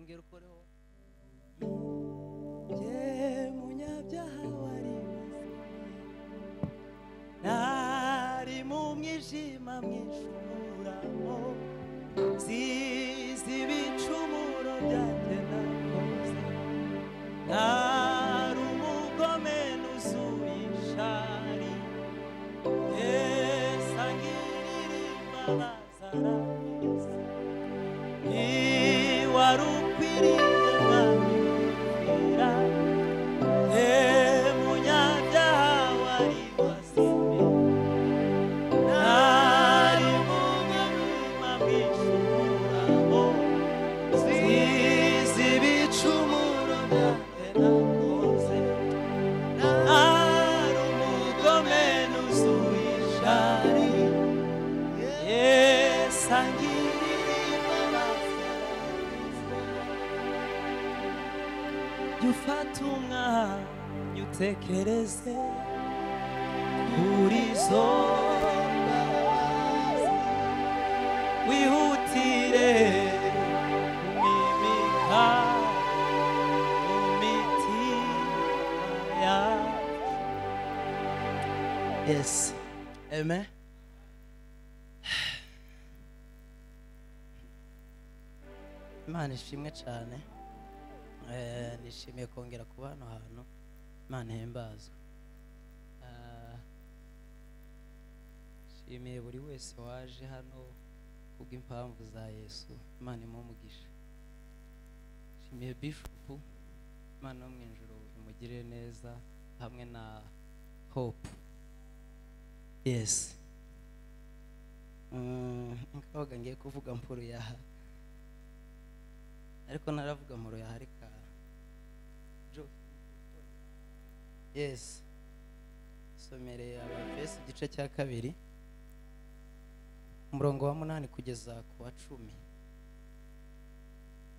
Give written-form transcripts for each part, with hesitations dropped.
ongera ukoreho je munyabyaha wari nari mu mwijima mwishuramo zizi ibicumuro byanjye nakoze nari umugome nuzuye ishari Yesu angirira imbabazi arabizi niwari ukwiriye mwami wera munyabyaha wari wazimye nari mu mwijima mwishuramo zizi ibicumuro byanjye nakoze nari umugome nuzuye ishari Yesu angirira imbabazi jya ufata umwanya utekereze kuri zo mbabazi wihutire kumimika mu mitima yacu. Yes, amen. Imana ishimwe cyane. Nishimiye kongera kuba hano hantu. Imana ihimbazwe. Shimiye buri wese waje hano kubw'impamvu za Yesu. Imana imumugisha. Shimiye Bishop. Imana yo mu ijuru imugirire neza hamwe na Hope. Yes. Nkabaga ngiye kuvuga mpuru yaha. Ariko naravuga mpuru yaha reka. Yes. Somereye Abefeso igice cya 2 umurongo wa 8 kugeza ku wa 10.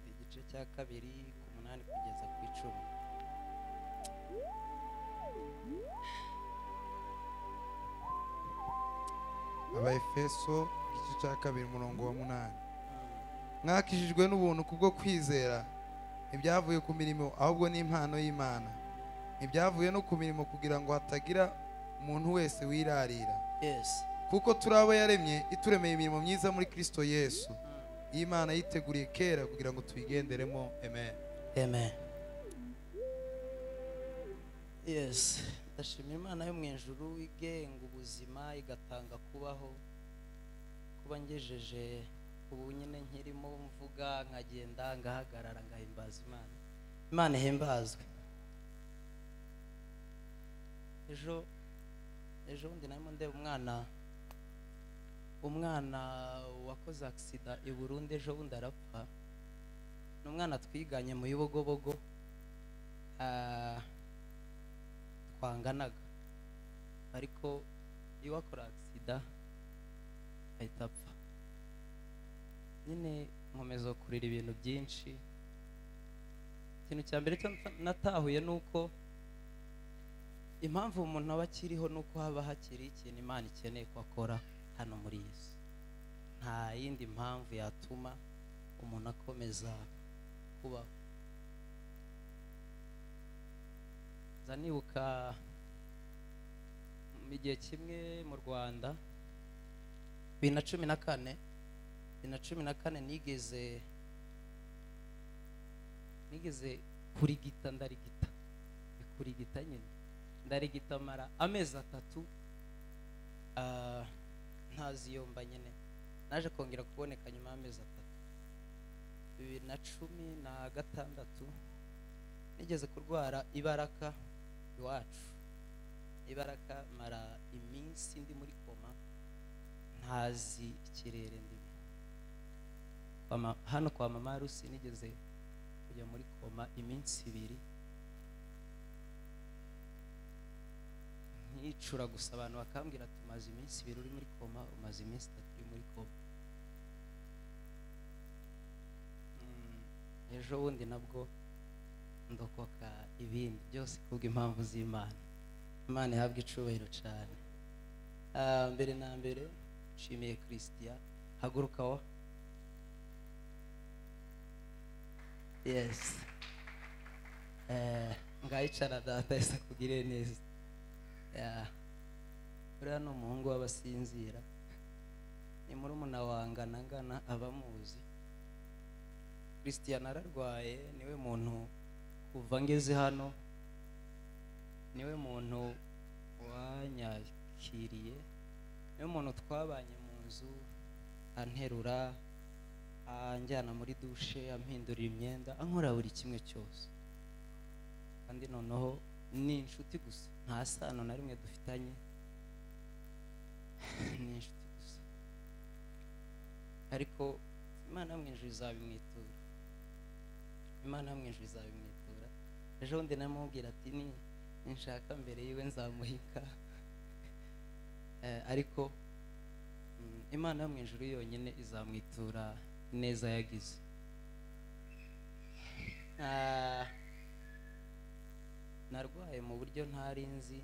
Igice cya 2 ku 8 kugeza ku 10. Abefeso igice cya 2 umurongo wa 8. Mwakijijwe n'ubuntu kubwo kwizera ibyavuye ku mirimo ahubwo n'impano y'Imana. Ibyavuye no ku mirimo kugira ngo hatagira umuntu wese wirarira. Yes. Kuko turabo yaremye ituremeye imirimo myiza muri Kristo Yesu. Imana yiteguriye kera kugira ngo tuyigenderemo. Amen. Amen. Yes. Ndashimira Imana yo mu ijuru igenga ubuzima igatanga kubaho kuba ngejeje ubu nyine nkirimo mvuga nkagenda ngahagarara ngahimbaza Imana. Imana ihimbazwe. Ejo ndi narimo ndeba umwana wakoze accident i Burundi ejo bundi arapfa. N'umwana twiganye mu Yubogobogo twanganaga ariko iyo wakora accident ahita apfa. Nyine nkomeza kurira ibintu byinshi. Ikintu cya mbere cyo natahuye nuko impamvu umuntu aba akiriho nuko haba hakiri ikintu Imana ikeneye ko akora hano muri Yesu. Nta yindi mpamvu yatuma umuntu akomeza kuba. Zanibuka mu gihe kimwe mu Rwanda 2014 nigeze kurigita ndarigita nyine ndarigita mara amezi 3 ntaziyomba nyine naje kongera kuboneka nyuma y'amezi 3 2016 nigeze kurwara ibaraka iwacu ibaraka mara iminsi ndi muri koma ntazi ikirere ndimo hano kwa mama Rusi nigeze kujya muri koma iminsi 2 nicura gusa abantu bakambwira tumaze iminsi 2 uri muri koma umaze iminsi 3 uri muri koma. Ejo bundi nabwo ndokoka ibindi byose kubw'impamvu z'Imana. Imana ihabwe icubahiro cyane. Mbere na mbere nshimiye Christian haguruka wa. Yes. Ngayicara data esa kugire neza. Uriya ni umuhungu w'abasinzira. Ni murumuna wangana ngana abamuzi. Christian ararwaye, niwe muntu kuva ngeze hano, niwe muntu wanyakiriye, niwe muntu twabanye mu nzu anterura, anjyana muri dushe, ampindurira imyenda, ankora buri kimwe cyose. Kandi noneho ni inshuti gusa, nta sano na rimwe dufitanye, ni inshuti gusa. Ariko Imana mwinjira izabimwitura, Imana mwinjira izabimwitura. Ejo bundi namubwira ati ninshaka mbere yiwe nzamuhika. Ariko Imana mwinjira yonyine izamwitura neza yagize. Narwaye mu buryo ntari nzi,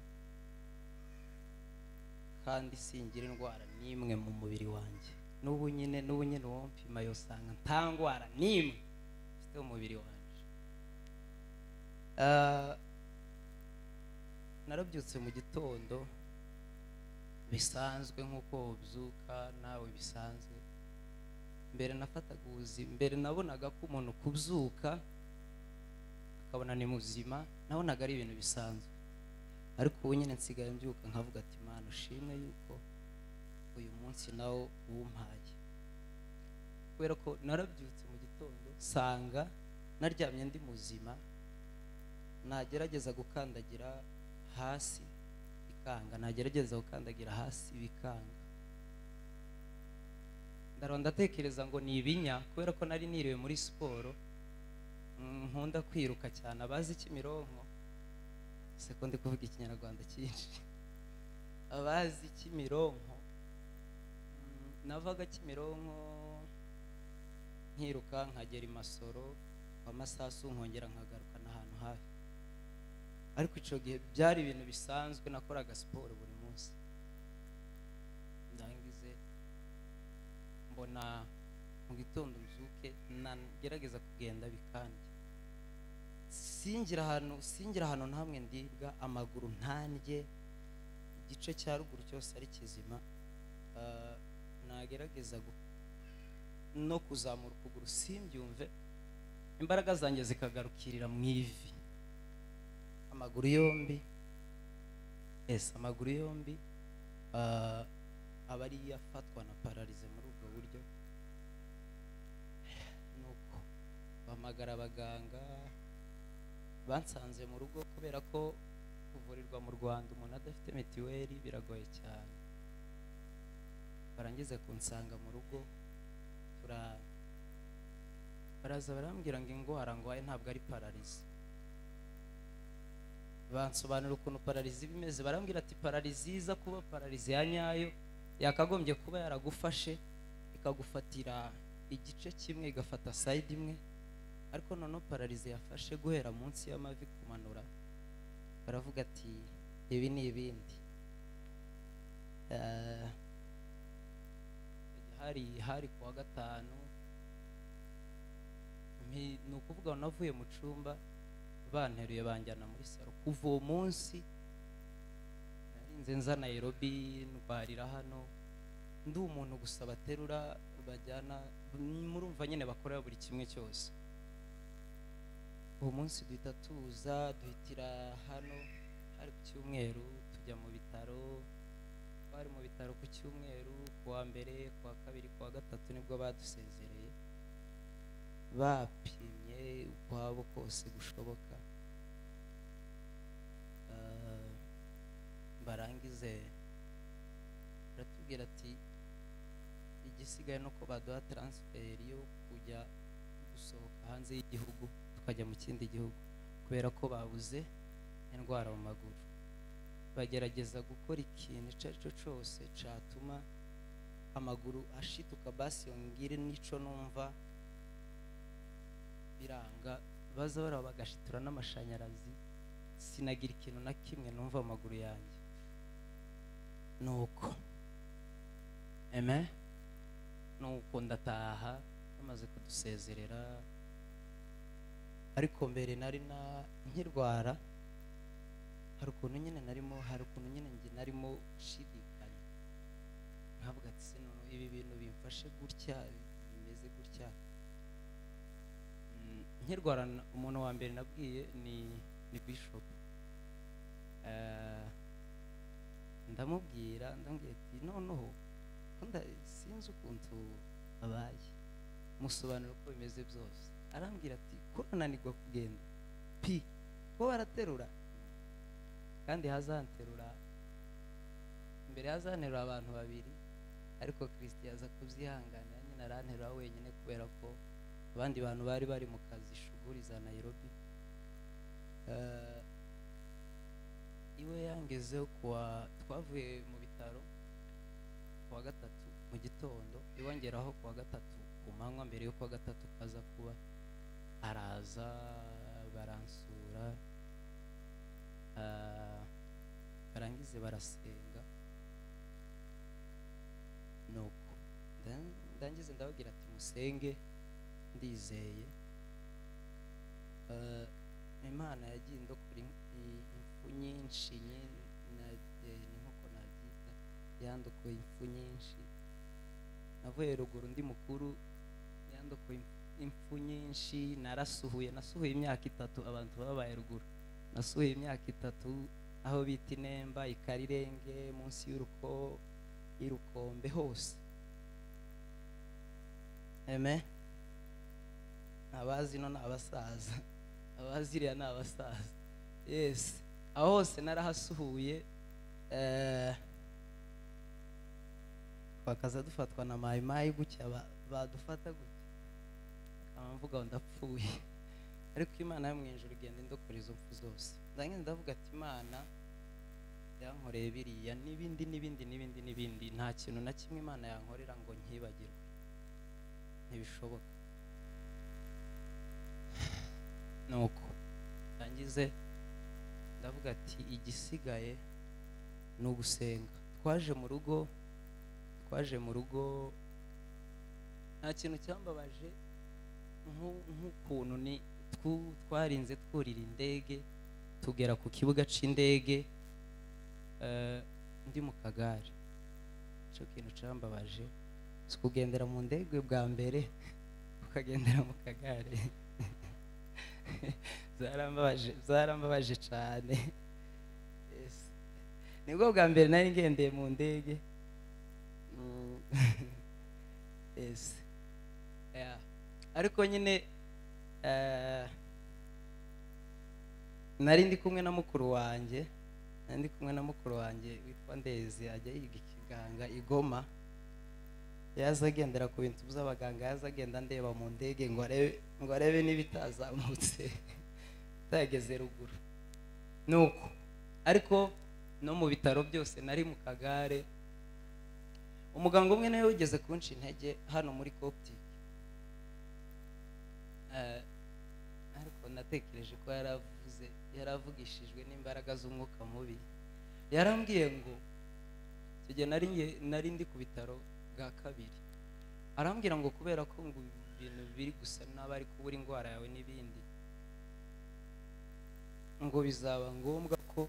kandi singira indwara n'imwe mu mubiri wanjye. N'ubu nyine uwo mpima yosanga nta ndwara n'imwe mfite mu mubiri wanjye. Narabyutse mu gitondo bisanzwe nk'uko ubyuka nawe bisanzwe. Mbere nafataga ubuzima, mbere nabonaga ko umuntu kubyuka akabona ni muzima, nabonaga ari ibintu bisanzwe. Ariko ubu nyine nsigaye mbyuka nkavuga ati Mana ushimwe yuko uyu munsi nawo umpaye. Kubera ko narabyutse mu gitondo sanga naryamye ndi muzima, nagerageza gukandagira hasi bikanga, nagerageza gukandagira hasi bikanga. Ndaronda tekereza ngo ni ibinya, kubera ko nari niriwe muri siporo, nkunda kwiruka cyane. Abazi Kimironko, sekonde kuvuga ikinyarwanda cyinshi, abazi Kimironko, navaga Kimironko nkiruka nkagera Masoro amasasu, nkongera nkagaruka n'ahantu hafi. Ariko ico gihe byari ibintu bisanzwe, nakoraga siporo buri munsi. Ndangize mbona mu gitondo mzuke nagerageza kugenda bikanje, singira ahantu ntamwe ndibwa, amaguru ntandye, igice cya ruguru cyose ari kizima. Nagerageza no kuzamura ukuguru simbyumve, imbaraga zanjye zikagarukirira mu ivi. Amaguru yombi aba ari yafatwa na paralize muri ubwo buryo. Nuko bahamagara abaganga, bansanze mu rugo, kubera ko kuvurirwa mu Rwanda umuntu adafite mitiweli biragoye cyane. Barangiza kunsanga mu rugo, baraza barambwira ngo indwara ngwaye ntabwo ari paralize. Bansobanura ukuntu paralize bimeze, barambwira ati paralize iza kuba paralize ya nyayo yakagombye kuba yaragufashe ikagufatira igice kimwe, igafata side imwe. Ariko noneho paralize yafashe guhera munsi y'amavi kumanura, baravuga ati ibi ni ibindi. Hari kuwa gatanu, ni ukuvuga navuye mu cyumba banteruye banjyana muri salo. Kuva uwo munsi narinze nza Nairobi ndwarira hano, ndi umuntu gusa baterura bajyana, murumva nyine bakorera buri kimwe cyose. Uwo munsi duhita tuza duhitira hano, hari ku cyumweru tujya mu bitaro. Bari mu bitaro ku cyumweru, kuwa mbere, kuwa kabiri, kuwa gatatu nibwo badusezereye, bapimye ukwabo kose gushoboka. Barangize baratubwira ati igisigaye nuko baduha transfer yo kujya gusohoka hanze y'igihugu tukajya mu kindi gihugu, kubera ko babuze indwara mu maguru. Bagerageza gukora ikintu icyo ari cyo cyose cyatuma amaguru ashituka, basi yongere nico numva biranga. Baza baraba bagashitura n'amashanyarazi, sinagira ikintu na kimwe numva amaguru yanjye. Nuko nuko ndataha, bamaze kudusezerera ariko mbere nari nkirwara hari ukuntu nyine njye narimo shidikanya nkavuga ati se none ibi bintu bimfashe gutya bimeze gutya. Nkirwara umuntu wa mbere nabwiye ni Bishop. Ndamubwira ati noneho sinzi ukuntu abaye musobanura uko bimeze byose. Arambwira ati ko nananirwa kugenda ko baraterura kandi hazanterura imbere hazanterura abantu babiri ariko Kristo yaza kubyihanganira nyine aranterura wenyine kubera ko abandi bantu bari bari mu kazi shughuli za Nairobi. Iwe yangezeho twavuye mu bitaro kuwa gatatu mu gitondo, iwongeraho kuwa gatatu ku manywa mbere yo kuwa gatatu kaza kuba araza baransura, barangize barasenga nuko ndangize ndababwira ati musenge ndizeye. Imana yagiye indokora impfu nyinshi nkuko nabyita, yandokoye impfu nyinshi. Navuye ruguru ndi mukuru, yandokoye impfu nyinshi. Nasuhuye imyaka 3 abantu babaye ruguru, nasuhuye imyaka 3 aho bita Inemba, Ikarirenge, munsi y'urukombe hose. Amen. Abazi no n'abasaza, abaziriya n'abasaza. Yes, aho hose narahasuhuye. Bakaza dufatwa na mayimayi gutya, badufata gutya akamvuga ngo ndapfuye, ariko Imana yo mu ijuru igenda indokora izo mpfu zose. Ndangiye ndavuga ati Imana yankoreye biriya n'ibindi, nta kintu na kimwe Imana yankorera ngo nkibagirwe, ntibishoboka. Nuko ndangize ndavuga ati igisigaye ni ugusenga. Twaje mu rugo nta kintu cyambabaje nk'ukuntu twarinze twurira indege tugera ku kibuga c'indege ndi mu kagare. Cyo kintu cyambabaje si kugendera mu ndege bwa mbere ukagendera mu kagare. Zarambabaje cyane. Yes, nibwo bwa mbere nari ngendeye mu ndege. Yes, yeah. Ariko nyine nari ndi kumwe na mukuru wanjye witwa Ndezi, ajya yiga ikiganga igoma. Yaza agendera ku bintu by'abaganga, yaza agenda ndeba mu ndege ngo arebe n'ibitazamutse utageze ruguru. Nuko ariko no mu bitaro byose nari mu kagare. Umuganga umwe nawe ugeze kunshi intege hano muri Coptic, ariko natekereje ko yaravugishijwe n'imbaraga z'umwuka mubi. Yarambwiye ngo tujye nari ndi ku bitaro bwa kabiri, arambwira ngo kubera ko ngo ibintu biri gusa n'abari kubura indwara yawe n'ibindi, ngo bizaba ngombwa ko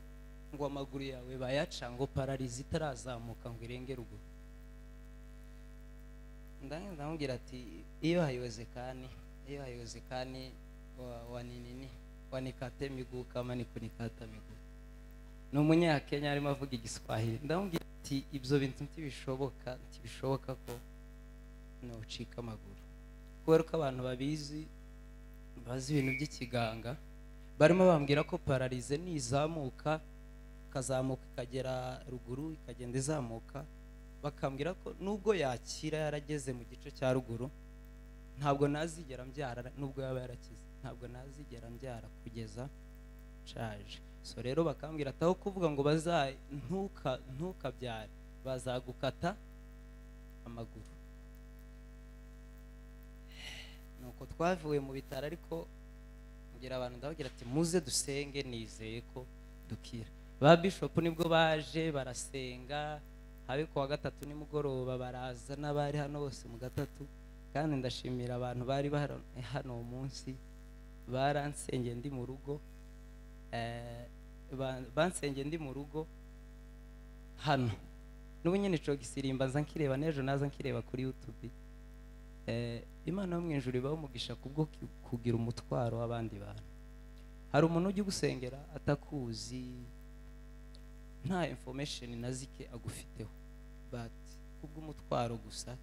ngo amaguru yawe bayaca, ngo pararizi itarazamuka ngo irenge ruguru. Ndamubwira ati iyo haiwezekani wanikate miguu kama ni kunikata miguu. Ni umunyakenya arimo avuga igiswahili. Ndamubwira ati ibyo bintu ntibishoboka ko nocika amaguru, kubera ko abantu bazi ibintu by'ikiganga barimo bambwira ko pararize nizamuka ikazamuka ikagera ruguru ikagenda izamuka, bakambwira ko nubwo yakira yarageze mu gice cya ruguru ntabwo nazigera mbyara, nubwo yaba yarakize ntabwo nazigera mbyara kugeza nshaje. So rero bakambwira ati aho kuvuga ngo ntukabyare, bazagukata amaguru. Nuko twavuye mu bitaro, ariko mbwira abantu ndababwira ati muze dusenge, nizeye ko dukira. Ba Bishop nibwo baje barasenga, habe kuwa gatatu nimugoroba baraza n'abari hano bose mu gatatu, kandi ndashimira abantu bari hano umunsi baransengeye ndi mu rugo, bansengeye ndi mu rugo hano n'ubu nyine ico gisirimba nza nkireba n'ejo naza nkireba kuri YouTube. Imana yo mu ijuru ibaho umugisha kubwo kugira umutwaro w'abandi bantu. Hari umuntu ujya gusengera atakuzi, nta information nazike agufiteho, but kubw'umutwaro gusa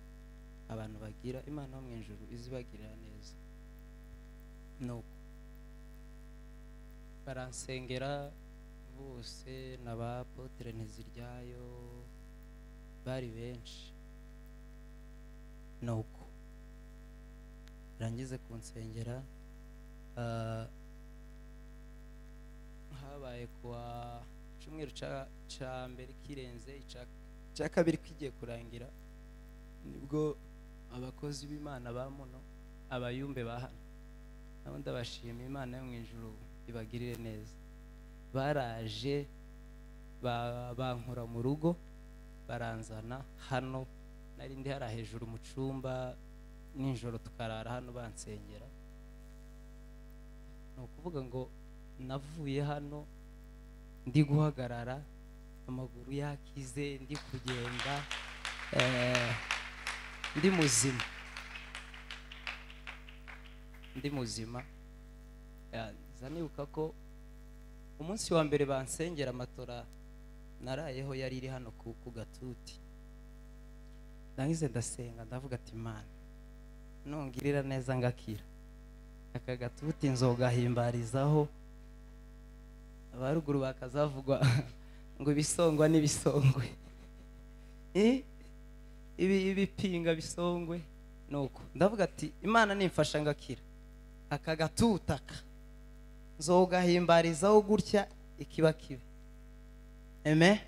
abantu bagira, Imana yo mu ijuru izibagirira neza. No baransengera bose n'aba Apotre Nteziryayo bari benshi. Nuko rangize kunsengera, habaye kuwa cyumweru ca mbere kirenze ica kabiri kigiye kurangira, nibwo abakozi b'Imana bamuno abayumbe bahana nabo ndabashima, Imana yo mu ijuru ibagirire neza. Baraje bankura mu rugo baranzana hano, nari ndi hara hejuru mu cumba ninjoro tukarara hano bansengera. No kuvuga ngo navuye hano ndi guhagarara, amaguru yakize, ndi kugenda, ndi muzima. Zanibuka ko umunsi wa mbere bansengera amatora narayeho yari iri hano ku gatuti. Nangize ndasenga ndavuga ati Imana nongirira neza ngakira, aka gatuti nzogahimbarizaho, abaruguru bakazavugwa ngo ibisongwa n'ibisongwe, ibipinga bisongwe. Nuko ndavuga ati Imana nimfasha ngakira, aka gatutaka nzogahimbarizaho gutya ikiba kibe. Amen.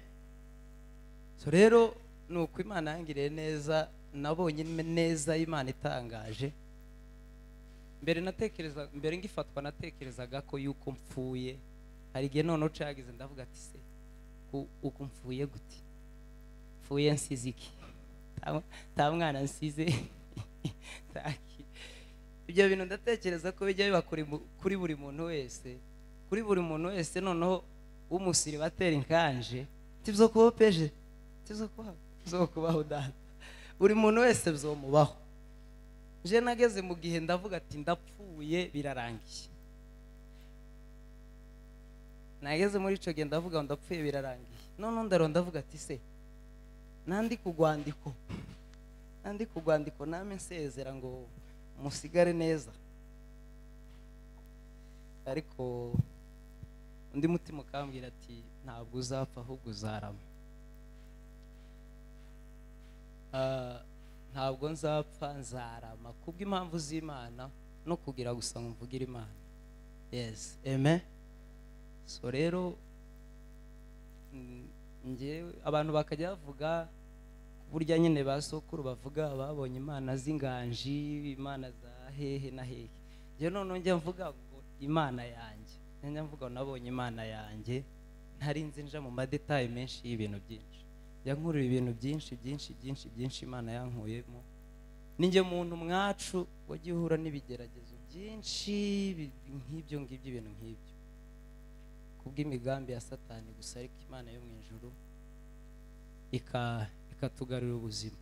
So rero nuko Imana yangiriye neza, nabonye neza Imana itangaje. Mbere ngifatwa natekerezaga ko yuko mpfuye. Hari igihe none cagize ndavuga ati se uko mpfuye gute, mpfuye nsize iki, ta mwana nsize taki. Ibyo bintu ndatekereza ko bijya biba kuri buri muntu wese, noneho umusiri batera inkanje tivyo kubapeje, tivyo kubaho data, buri muntu wese byomubaho. Je nageze mu gihe ndavuga ati ndapfuye birarangiye. Nageze muri ico gihe ndavuga ngo ndapfuye birarangiye. None ndavuga ati se nandi kugwandiko name nsezera ngo musigare neza. Ariko undi mutima ukambwira ati ntabwo uzapfa ahubwo uzarama. Ntabwo nzapfa nzarama kubw'impamvu z'Imana no kugira gusa mvugira Imana. Yes, amen. So rero ngewe abantu bakajya bavuga burya nyine basokuru bavuga babonye Imana z'inganji, Imana za hehe na hehe. Je none njya mvuga ngo Imana yanjye, njya mvuga nabonye Imana yanjye, ntarinze nja mu madetail menshi y'ibintu byinshi. Yankurira ibintu byinshi Imana yankuyemo. Ninjye muntu mwacu wagihura n'ibigeragezo byinshi nk'ibyo ibintu nk'ibyo kubw'imigambi ya Satani gusa, ariko Imana yo mu ijuru ikatugarura ubuzima.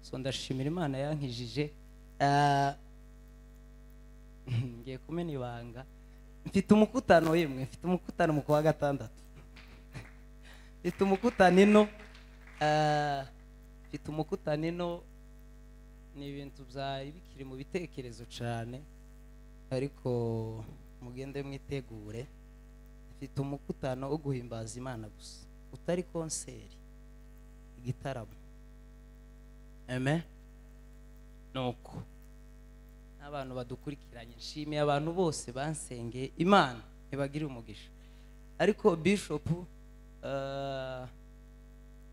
So ndashimira Imana yankijije. Ngiye kumena ibanga, mfite umukutano mu kwa gatandatu. Mfite umukutano ino, ni ibintu byari bikiri mu bitekerezo cyane, ariko mugende mwitegure. Mfite umukutano wo guhimbaza Imana gusa, utari konseri, igitaramo. Amen. Nuko abantu badukurikiranye, nshimiye abantu bose bansengeye, Imana ibagire umugisha. Ariko Bishop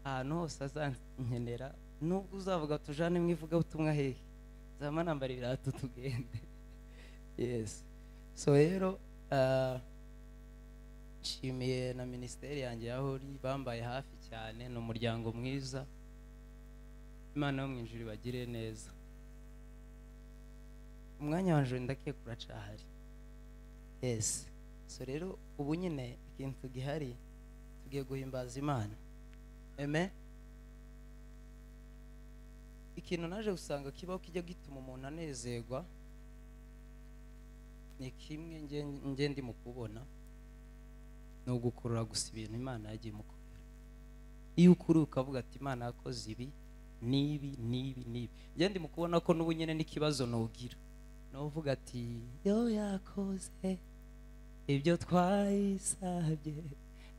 ahantu hose azankenera, nubwo uzavuga tujane mwivuga ubutumwa hehe, zama nambara ibiratu tugende. Yes. So rero nshimiye na ministeri yanjye yaho uri, bambaye hafi cyane, no muryango mwiza. Imana yo mu ijuru ibagire neza. Umwanya wanje ndakekura cyahari, Yes. So rero ubu nyine ikintu gihari tugiye guhimbaza Imana. Amen. Ikintu naje usanga kibaho kijya gituma umuntu anezerwa ni kimwe nge ndi mu kubona no gukurura gusa ibintu Imana yagiye mukorera. Iyo ukuri ukavuga ati Imana yakoze ibi nibi. Nge ndi mu kubona ko n'ubu nyine n'ikibazo nogira. No uvuga ati yo yakoze ibyo twayisabye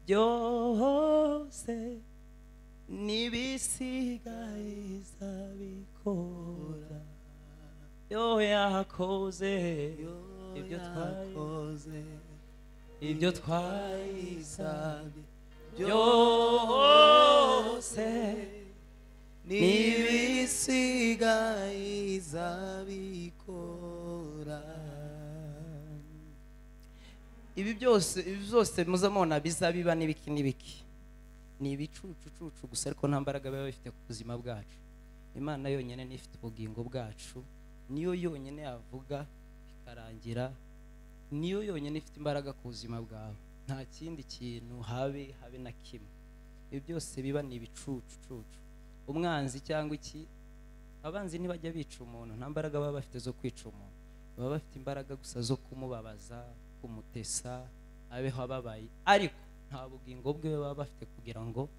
byose nibisigaye zabikora. Yo yakoze ibyo twayisabye byose nibisigaye zabikora. Ibi byose muzamona bizabiba n'ibiki ni ibicucu gusa, ariko nta mbaraga biba bifite ku buzima bwacu. Imana yonyine n'ifite ubugingo bwacu, niyo yonyine yavuga bikarangira, niyo yonyine ifite imbaraga ku buzima bwawe. Nta kindi kintu habe na kimwe. Ibi byose biba ni ibicucu. Umwanzi cyangwa iki, abanzi ntibajya bica umuntu, nta mbaraga baba bafite zo kwica umuntu. Baba bafite imbaraga gusa zo kumubabaza, kumutesa, abeho ababaye, ariko nta bugingo bwe baba bafite kugira ngo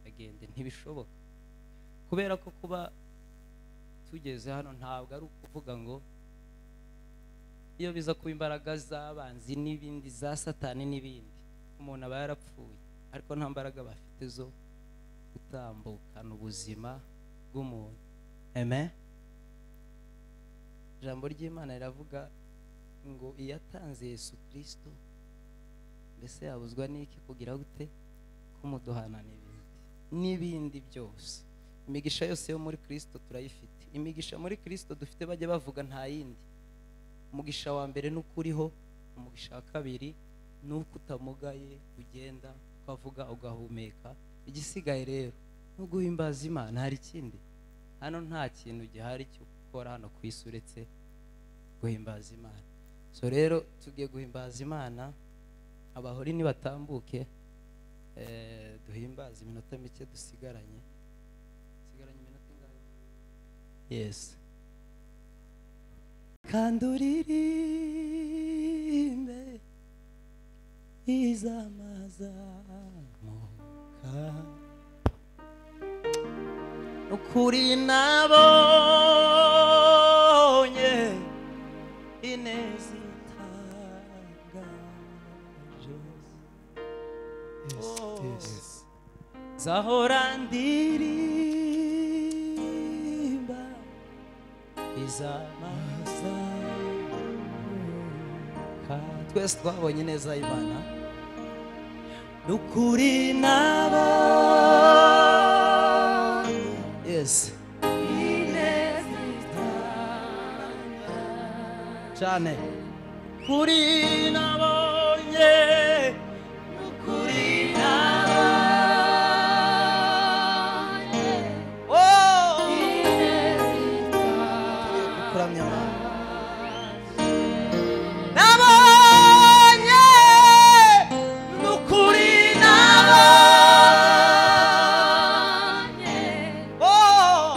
agende. Ntibishoboka, kubera ko kuba tugeze hano ntabwo ari ukuvuga ngo iyo biza kuba imbaraga z'abanzi n'ibindi za satani n'ibindi umuntu aba yarapfuye, ariko nta mbaraga bafite zo gutambukana ubuzima bw'umuntu. Amen. Ijambo ry'Imana riravuga ngo iyatanze Yesu Kristo mbese yabuzwa n'iki kugira gute kumuduhana n'ibindi byose. Imigisha yose yo muri Kristo turayifite. Imigisha muri Kristo dufite bajya bavuga nta yindi. Umugisha wa mbere n'ukuriho, umugisha wa kabiri nuko utamugaye ugenda ukavuga ugahumeka. Igisigaye rero no guhimbaza Imana. Hari ikindi hano? Nta kintu gihari cyo gukora hano ku isi uretse guhimbaza Imana. So rero tugiye guhimbaza Imana. Abahori nibatambuke duhimbaza iminota mike dusigaranye iminota ingahe? Yes. Kanduririmbe izamazamuka ukuri nabonye ineza itangaje. Yes. Zahora ndirimba izamazamuka. Twese twabonye neza Imana n'ukuri nabonye. Yes. Cyane kuri nabonye, kuri nabonye. Oh, kuramya nabonye, n'ukuri nabonye. Oh,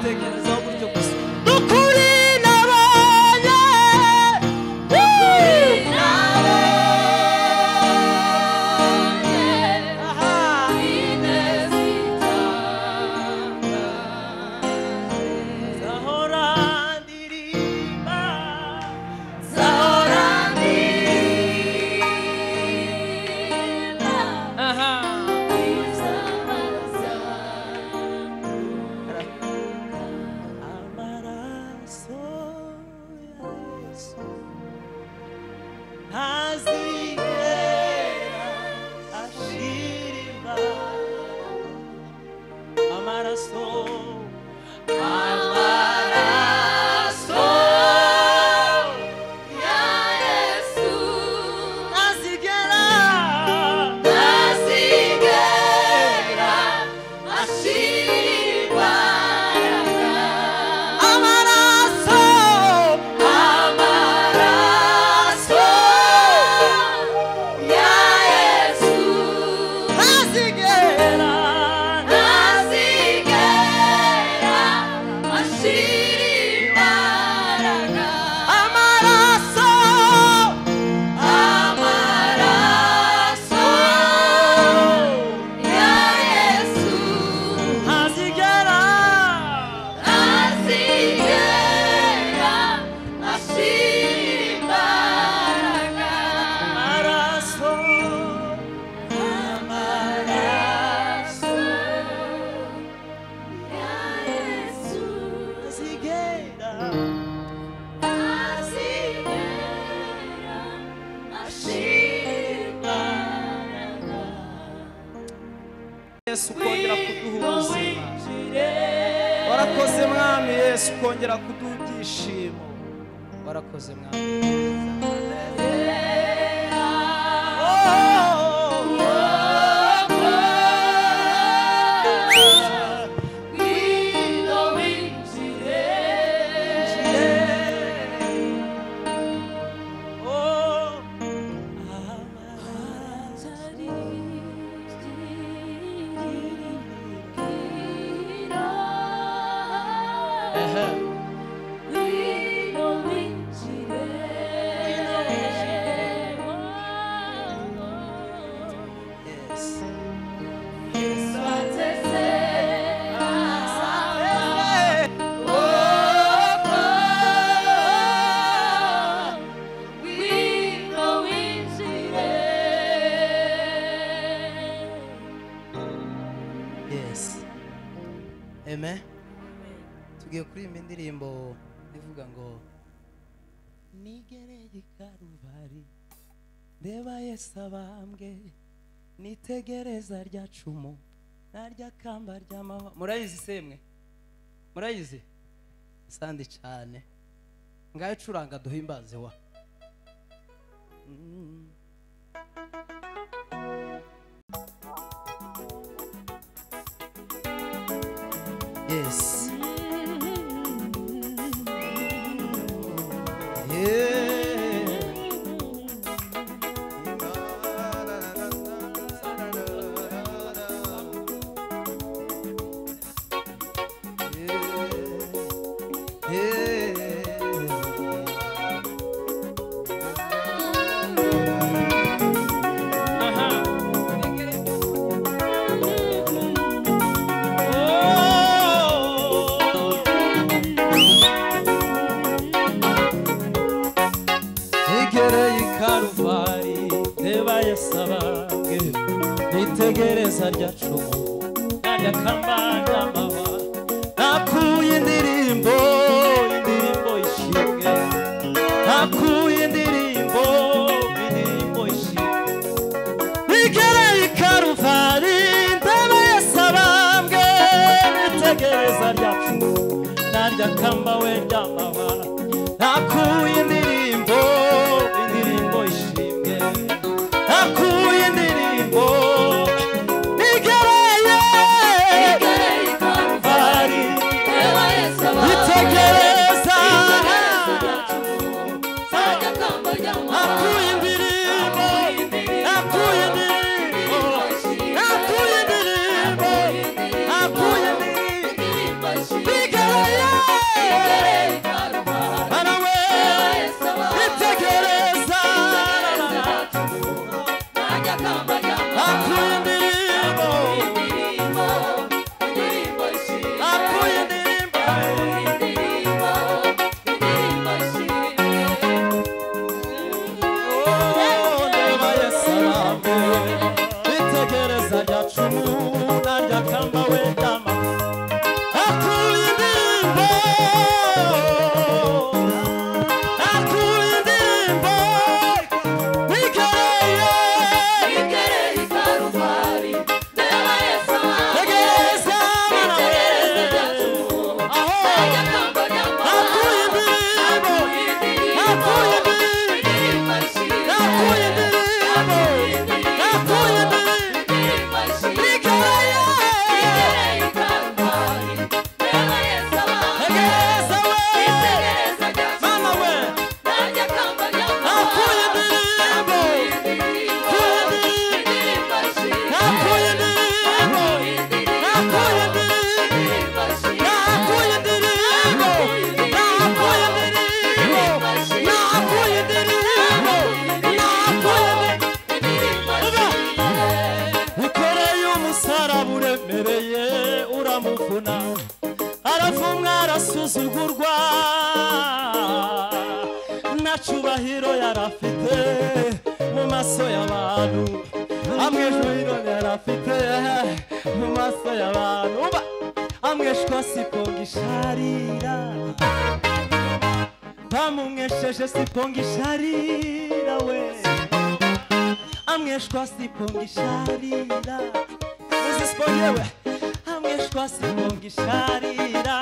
bitekerezaho gutyo gusa ukuri nabonye ukuri nabonye ineza itangaje zahora ndirimba zahora ndirimba amaraso ya Yesu ntazigera ashira amaraso amaraso ya Yesu ntazigera ntazigera ashira amaraso amaraso ya Yesu ntazigera ntazigera ashira amaraso amaraso ya Yesu ntazigera ntazigera ashira amaraso amaraso ya Yesu ntazigera ntazigera ashira Yesu kongera kuduha ubuzima warakoze mwami Yesu kongera kuduha ibyishimo warakoze mwami Amen. Tugiye kuririmba indirimbo ivuga ngo nigereye i Karuvali ndeba Yesu abambwe nitegereza rya cumu narya kamba ry'amahwa. Murayizi semwe? Murayizi? Sandi cyane. Ngaye curanga duhimbaze wa. Yes. Nitegereza rya cumu narya kamba ry'amahwa nakuye indirimbo ishimwe nakuye indirimbo ishimwe nigereye i Karuvali ndeba Yesu abambwe nitegereza rya cumu narya kamba we ry'amahwa nakuye indirimbo ishimwe nakuye indirimbo Bigger arasuzugurwa nta cyubahiro yarafite mu maso y'abantu amwejuriro yarafite mu maso y'abantu amweshwa siponga isharira bamumwesheje siponga isharira we amweshwa siponga isharira uzi siponga we amweshwa siponga isharira